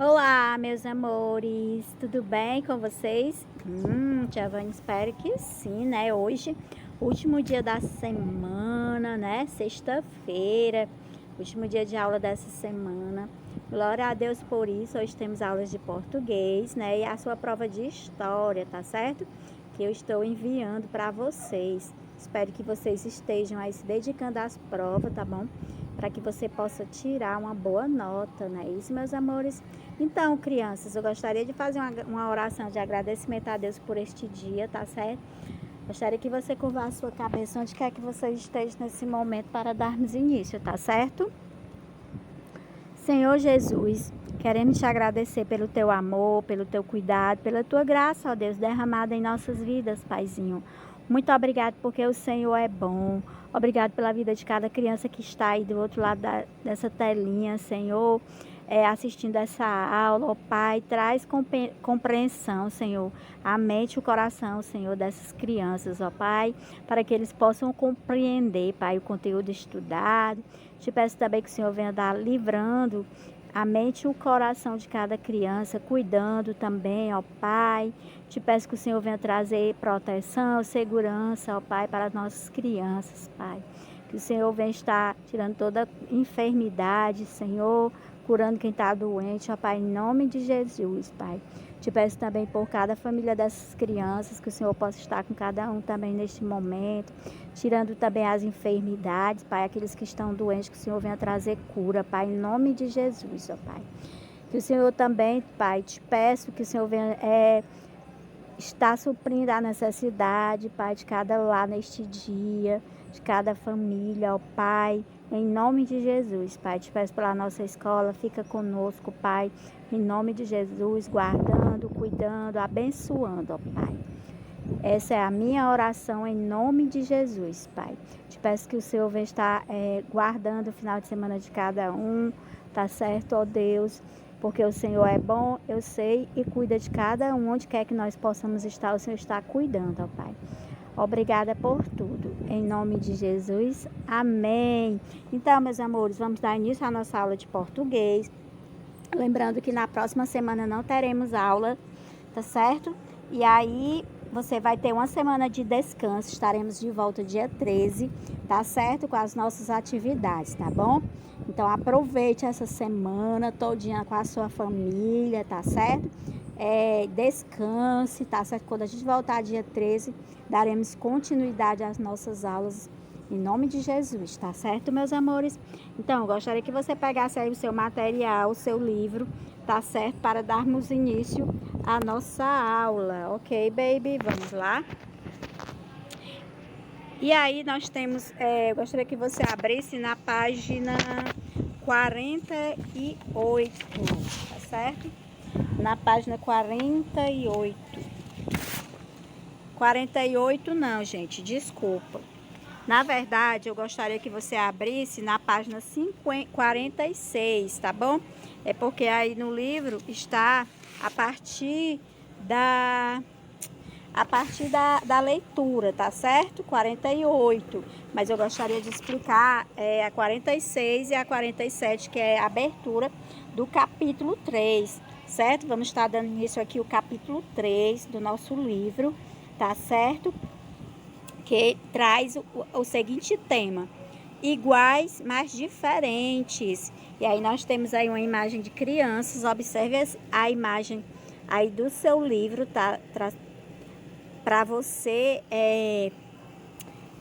Olá, meus amores, tudo bem com vocês? Giovanni, espero que sim, né? Hoje, último dia da semana, né? Sexta-feira, último dia de aula dessa semana. Glória a Deus por isso. Hoje temos aulas de português, né? E a sua prova de história, tá certo? Que eu estou enviando para vocês. Espero que vocês estejam aí se dedicando às provas, tá bom? Para que você possa tirar uma boa nota, né? Isso, meus amores. Então, crianças, eu gostaria de fazer uma oração de agradecimento a Deus por este dia, tá certo? Gostaria que você curvasse a sua cabeça onde quer que você esteja nesse momento para darmos início, tá certo? Senhor Jesus, queremos te agradecer pelo teu amor, pelo teu cuidado, pela tua graça, ó Deus, derramada em nossas vidas, Paizinho. Muito obrigado porque o Senhor é bom. Obrigado pela vida de cada criança que está aí do outro lado dessa telinha, Senhor, assistindo essa aula. Ó Pai, traz compreensão, Senhor, a mente e o coração, Senhor, dessas crianças, ó Pai, para que eles possam compreender, Pai, o conteúdo estudado. Te peço também que o Senhor venha dar livrando a mente e o coração de cada criança, cuidando também, ó Pai. Te peço que o Senhor venha trazer proteção, segurança, ó Pai, para as nossas crianças, Pai. Que o Senhor venha estar tirando toda enfermidade, Senhor, curando quem está doente, ó Pai, em nome de Jesus, Pai. Te peço também por cada família dessas crianças, que o Senhor possa estar com cada um também neste momento, tirando também as enfermidades, Pai, aqueles que estão doentes, que o Senhor venha trazer cura, Pai, em nome de Jesus, ó Pai. Que o Senhor também, Pai, te peço que o Senhor venha estar suprindo a necessidade, Pai, de cada lar neste dia, de cada família, ó Pai, em nome de Jesus, Pai. Te peço pela nossa escola, fica conosco, Pai, em nome de Jesus, guardando, cuidando, abençoando, ó Pai. Essa é a minha oração em nome de Jesus, Pai. Te peço que o Senhor venha estar guardando o final de semana de cada um, tá certo, ó Deus? Porque o Senhor é bom, eu sei, e cuida de cada um, onde quer que nós possamos estar, o Senhor está cuidando, ó Pai. Obrigada por tudo. Em nome de Jesus, amém. Então, meus amores, vamos dar início à nossa aula de português. Lembrando que na próxima semana não teremos aula, tá certo? E aí você vai ter uma semana de descanso. Estaremos de volta dia 13, tá certo? Com as nossas atividades, tá bom? Então aproveite essa semana todinha com a sua família, tá certo? Descanse, tá certo? Quando a gente voltar dia 13, daremos continuidade às nossas aulas em nome de Jesus, tá certo, meus amores? Então, eu gostaria que você pegasse aí o seu material, o seu livro, tá certo? Para darmos início à nossa aula. Ok, baby? Vamos lá? E aí, nós temos... eu gostaria que você abrisse na página 48, tá certo? Na página 48. 48 não, gente, desculpa. Na verdade, eu gostaria que você abrisse na página 46, tá bom? É porque aí no livro está a partir da leitura, tá certo? 48. Mas eu gostaria de explicar a 46 e a 47, que é a abertura do capítulo 3, certo? Vamos estar dando início aqui o capítulo 3 do nosso livro, tá certo? Que traz o seguinte tema: iguais, mas diferentes. E aí nós temos aí uma imagem de crianças. Observe a imagem aí do seu livro, tá? Para você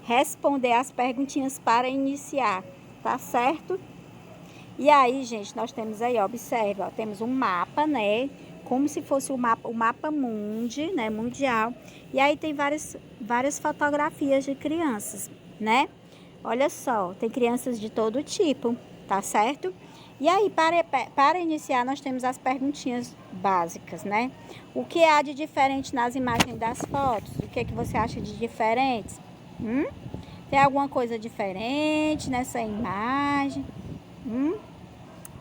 responder as perguntinhas para iniciar, tá certo? E aí, gente, nós temos aí, observe, ó, temos um mapa, né? Como se fosse o mapa mundi, né? Mundial. E aí tem várias fotografias de crianças, né? Olha só, tem crianças de todo tipo, tá certo? E aí, para iniciar, nós temos as perguntinhas básicas, né? O que há de diferente nas imagens das fotos? O que você acha de diferentes? Tem alguma coisa diferente nessa imagem?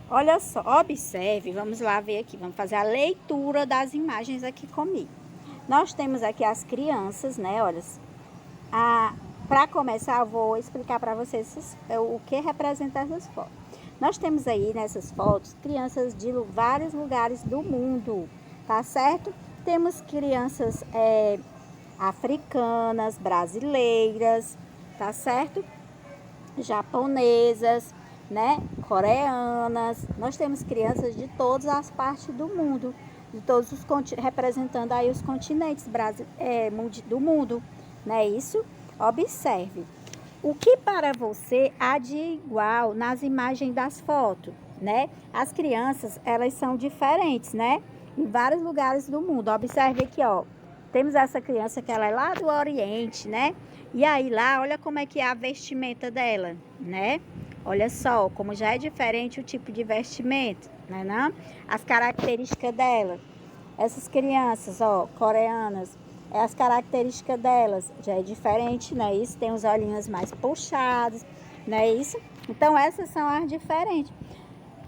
Olha só, observe, vamos lá ver aqui, vamos fazer a leitura das imagens aqui comigo. Nós temos aqui as crianças, né? Olha, para começar, eu vou explicar para vocês o que representa essas fotos. Nós temos aí nessas fotos crianças de vários lugares do mundo, tá certo? Temos crianças africanas, brasileiras, tá certo? Japonesas, né? Coreanas. Nós temos crianças de todas as partes do mundo, de todos os representando aí os continentes do mundo, né? Isso. Observe. O que para você há de igual nas imagens das fotos, né? As crianças, elas são diferentes, né? Em vários lugares do mundo. Observe aqui, ó. Temos essa criança que ela é lá do Oriente, né? E aí lá, olha como é que é a vestimenta dela, né? Olha só, como já é diferente o tipo de vestimento, né? Não? As características dela. Essas crianças, ó, coreanas, as características delas já é diferente, né? Isso tem os olhinhos mais puxados, né? Isso. Então essas são as diferentes.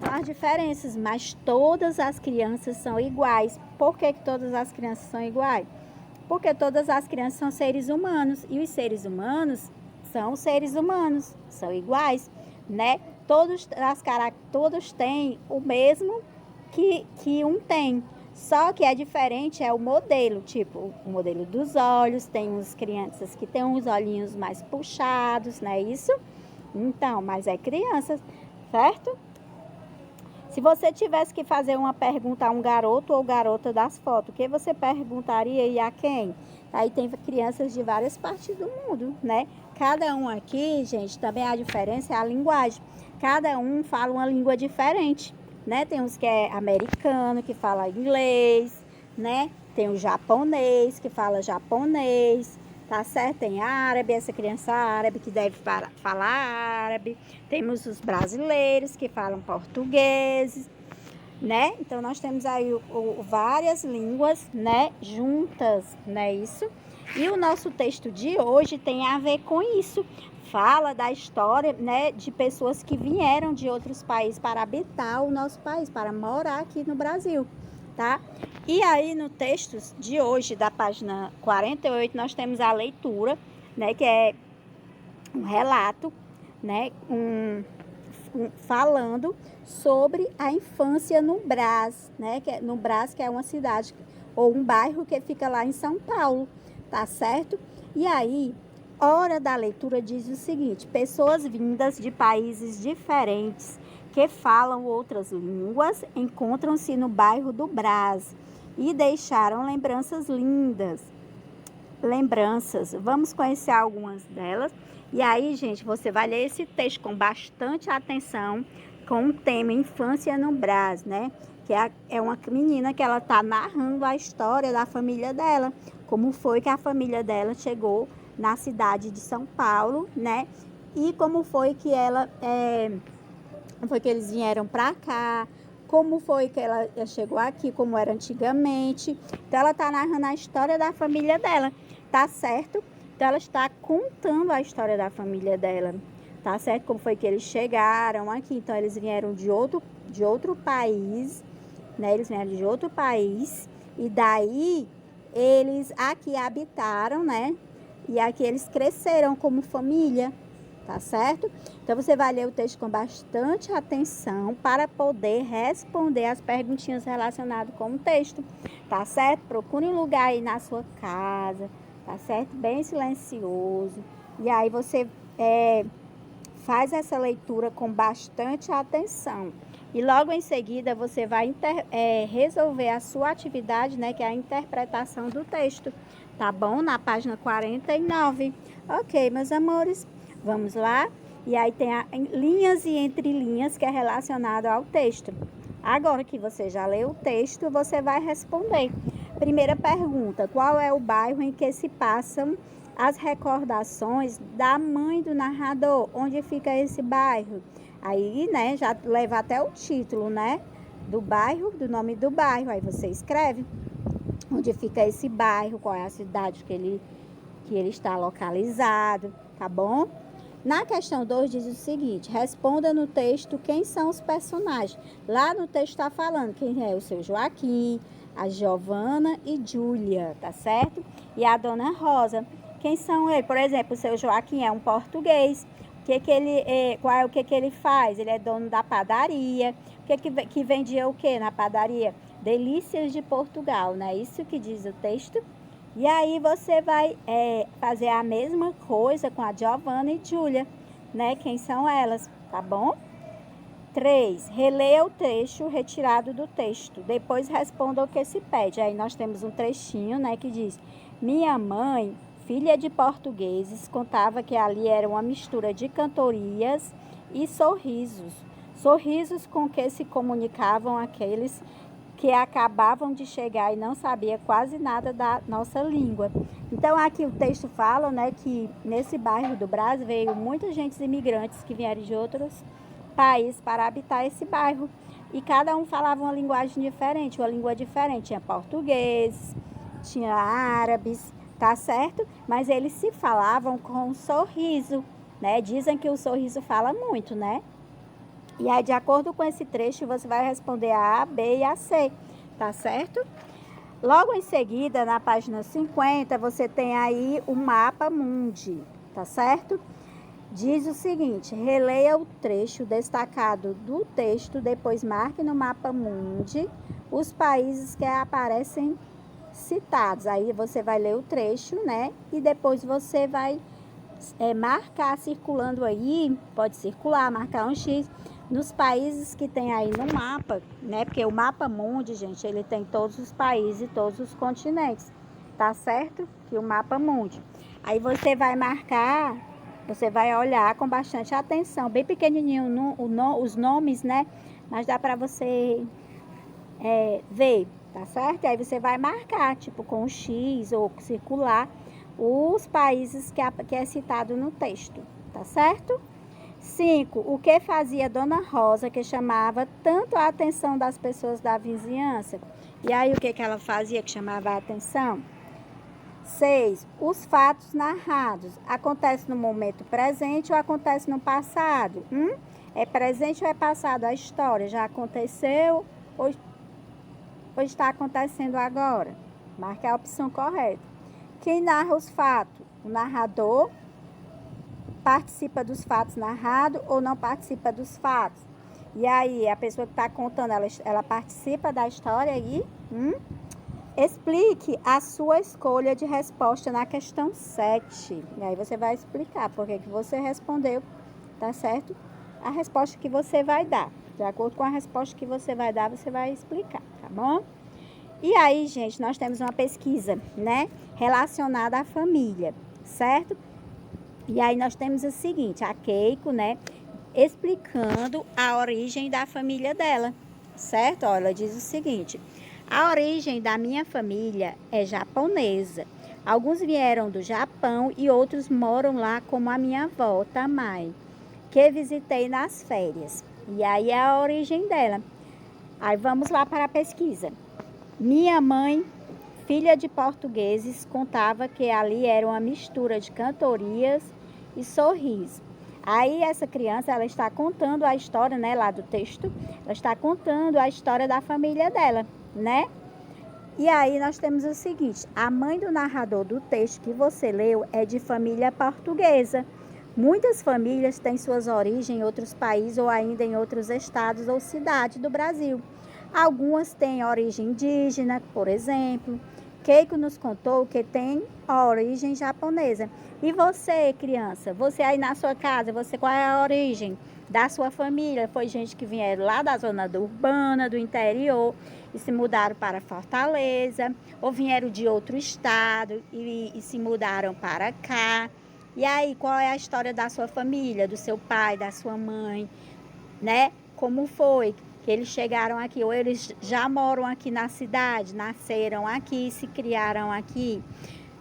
As diferenças, mas todas as crianças são iguais. Por que todas as crianças são iguais? Porque todas as crianças são seres humanos e os seres humanos são seres humanos, são iguais, né? Todos têm o mesmo que um tem. Só que é diferente é o modelo, tipo, o modelo dos olhos, tem uns crianças que têm uns olhinhos mais puxados, não é isso? Então, mas é crianças, certo? Se você tivesse que fazer uma pergunta a um garoto ou garota das fotos, o que você perguntaria e a quem? Aí tem crianças de várias partes do mundo, né? Cada um aqui, gente, também a diferença é a linguagem. Cada um fala uma língua diferente, né? Tem uns que é americano, que fala inglês, né? Tem o japonês, que fala japonês, tá certo? Tem árabe, essa criança árabe que deve falar árabe. Temos os brasileiros que falam português, né? Então, nós temos aí várias línguas, né? Juntas, né? Isso. E o nosso texto de hoje tem a ver com isso. Fala da história, né? De pessoas que vieram de outros países para habitar o nosso país, para morar aqui no Brasil, tá? E aí, no texto de hoje, da página 48, nós temos a leitura, né? Que é um relato, né? Falando sobre a infância no Brás, né? No Brás, que é uma cidade ou um bairro que fica lá em São Paulo, tá certo? E aí, hora da leitura diz o seguinte: pessoas vindas de países diferentes que falam outras línguas encontram-se no bairro do Brás e deixaram lembranças lindas. Lembranças, vamos conhecer algumas delas. E aí, gente, você vai ler esse texto com bastante atenção, com o tema Infância no Brás, né? Que é uma menina que ela tá narrando a história da família dela, como foi que a família dela chegou na cidade de São Paulo, né? E como foi que foi que eles vieram para cá, como foi que ela chegou aqui, como era antigamente. Então, ela tá narrando a história da família dela, tá certo? Então, ela está contando a história da família dela, tá certo? Como foi que eles chegaram aqui. Então, eles vieram de outro país, né? Eles vieram de outro país e daí eles aqui habitaram, né? E aqui eles cresceram como família, tá certo? Então, você vai ler o texto com bastante atenção para poder responder as perguntinhas relacionadas com o texto, tá certo? Procure um lugar aí na sua casa, tá certo? Bem silencioso. E aí você faz essa leitura com bastante atenção. E logo em seguida você vai resolver a sua atividade, né? Que é a interpretação do texto, tá bom? Na página 49. Ok, meus amores, vamos lá? E aí tem linhas e entrelinhas que é relacionado ao texto. Agora que você já leu o texto, você vai responder. Primeira pergunta: qual é o bairro em que se passam as recordações da mãe do narrador? Onde fica esse bairro? Aí, né, já leva até o título, né, do bairro, do nome do bairro. Aí você escreve onde fica esse bairro, qual é a cidade que ele está localizado, tá bom? Na questão 2 diz o seguinte: responda no texto quem são os personagens. Lá no texto está falando quem é o seu Joaquim, a Giovana e Júlia, tá certo? E a dona Rosa. Quem são eles? Por exemplo, o seu Joaquim é um português. o que ele faz? Ele é dono da padaria. Que vendia o que na padaria? Delícias de Portugal, não é isso que diz o texto? E aí você vai fazer a mesma coisa com a Giovanna e Júlia, né? Quem são elas, tá bom? 3. Releia o trecho retirado do texto. Depois responda o que se pede. Aí nós temos um trechinho, né, que diz: minha mãe, filha de portugueses, contava que ali era uma mistura de cantorias e sorrisos. Sorrisos com que se comunicavam aqueles que acabavam de chegar e não sabia quase nada da nossa língua. Então aqui o texto fala, né, que nesse bairro do Brás veio muita gente imigrantes que vieram de outros países para habitar esse bairro. E cada um falava uma linguagem diferente, uma língua diferente. Tinha português, tinha árabes, tá certo? Mas eles se falavam com um sorriso, né? Dizem que o sorriso fala muito, né? E aí, de acordo com esse trecho, você vai responder a B e a C, tá certo? Logo em seguida, na página 50, você tem aí o mapa mundi, tá certo? Diz o seguinte: releia o trecho destacado do texto, depois marque no mapa mundi os países que aparecem citados. Aí você vai ler o trecho, né? E depois você vai marcar circulando aí, pode circular, marcar um X nos países que tem aí no mapa, né? Porque o mapa mundi, gente, ele tem todos os países e todos os continentes, tá certo? Que o mapa mundi. Aí você vai marcar, você vai olhar com bastante atenção, bem pequenininho os nomes, né? Mas dá para você ver, tá certo? Aí você vai marcar, tipo com um X ou circular os países que é citado no texto, tá certo? 5. O que fazia Dona Rosa que chamava tanto a atenção das pessoas da vizinhança? E aí o que ela fazia que chamava a atenção? 6. Os fatos narrados. Acontece no momento presente ou acontece no passado? É presente ou é passado a história? Já aconteceu ou está acontecendo agora? Marque a opção correta. Quem narra os fatos? O narrador participa dos fatos narrados ou não participa dos fatos? E aí, a pessoa que está contando, ela participa da história aí? Explique a sua escolha de resposta na questão 7. E aí você vai explicar por que você respondeu, tá certo? A resposta que você vai dar. De acordo com a resposta que você vai dar, você vai explicar, tá bom? E aí, gente, nós temos uma pesquisa, né, relacionada à família, certo? E aí nós temos o seguinte, a Keiko, né, explicando a origem da família dela, certo? Ó, ela diz o seguinte: a origem da minha família é japonesa. Alguns vieram do Japão e outros moram lá, como a minha avó, Tamai, que visitei nas férias. E aí é a origem dela. Aí vamos lá para a pesquisa. Minha mãe, filha de portugueses, contava que ali era uma mistura de cantorias e sorriso. Aí essa criança, ela está contando a história, né, lá do texto, ela está contando a história da família dela, né? E aí nós temos o seguinte: a mãe do narrador do texto que você leu é de família portuguesa. Muitas famílias têm suas origens em outros países ou ainda em outros estados ou cidades do Brasil. Algumas têm origem indígena, por exemplo. Keiko nos contou que tem origem japonesa. E você, criança, você aí na sua casa, qual é a origem da sua família? Foi gente que vieram lá da zona urbana, do interior, e se mudaram para Fortaleza, ou vieram de outro estado e se mudaram para cá. E aí, qual é a história da sua família, do seu pai, da sua mãe, né? Como foi que eles chegaram aqui? Ou eles já moram aqui na cidade, nasceram aqui, se criaram aqui,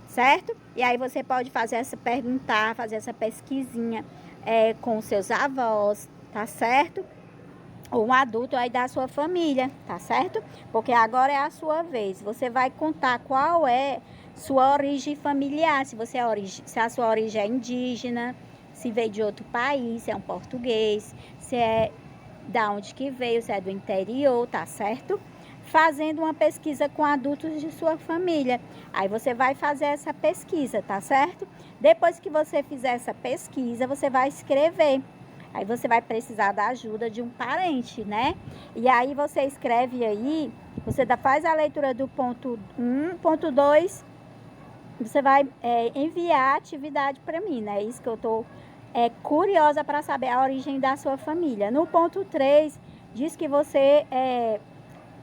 certo? E aí você pode fazer essa pesquisinha com seus avós, tá certo? Ou um adulto aí da sua família, tá certo? Porque agora é a sua vez. Você vai contar qual é sua origem familiar, se a sua origem é indígena, se veio de outro país, se é um português, se é da onde que veio, se é do interior, tá certo? fazendo uma pesquisa com adultos de sua família. Aí você vai fazer essa pesquisa, tá certo? Depois que você fizer essa pesquisa, você vai escrever. Aí você vai precisar da ajuda de um parente, né? E aí você escreve aí, você faz a leitura do ponto 1, ponto 2, você vai enviar a atividade para mim, né? Isso que eu tô curiosa para saber a origem da sua família. No ponto 3, diz que você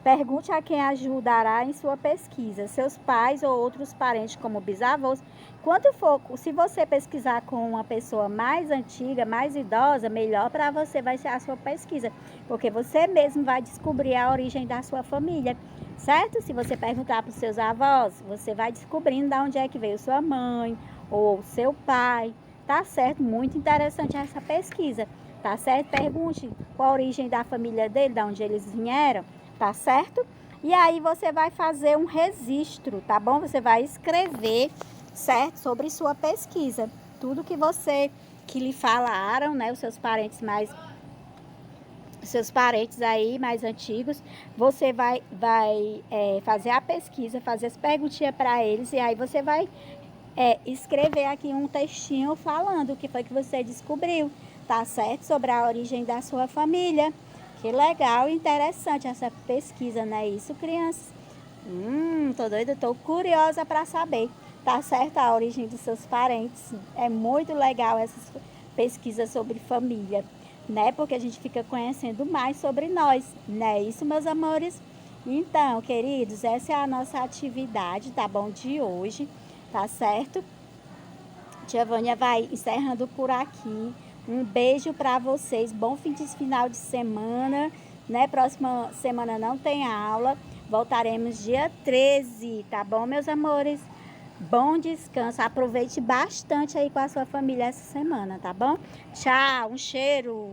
pergunte a quem ajudará em sua pesquisa, seus pais ou outros parentes como bisavós. Quanto for, se você pesquisar com uma pessoa mais antiga, mais idosa, melhor para você vai ser a sua pesquisa, porque você mesmo vai descobrir a origem da sua família, certo? Se você perguntar para os seus avós, você vai descobrindo de onde é que veio sua mãe ou seu pai, tá certo? Muito interessante essa pesquisa, tá certo? Pergunte qual a origem da família dele, de onde eles vieram, tá certo? E aí você vai fazer um registro, tá bom? Você vai escrever, certo? Sobre sua pesquisa. Tudo que lhe falaram, né? Os seus parentes aí mais antigos, você vai fazer a pesquisa, fazer as perguntinhas para eles e aí você vai escrever aqui um textinho falando o que foi que você descobriu, tá certo? Sobre a origem da sua família. Que legal e interessante essa pesquisa, não é isso, crianças? Tô doida, tô curiosa para saber, tá certo? A origem dos seus parentes. É muito legal essas pesquisas sobre família, né? Porque a gente fica conhecendo mais sobre nós, não é isso, meus amores? Então, queridos, essa é a nossa atividade, tá bom? De hoje, tá certo? Tia Vânia vai encerrando por aqui. Um beijo para vocês. Bom final de semana, né? Próxima semana não tem aula. Voltaremos dia 13, tá bom, meus amores? Bom descanso. Aproveite bastante aí com a sua família essa semana, tá bom? Tchau, um cheiro.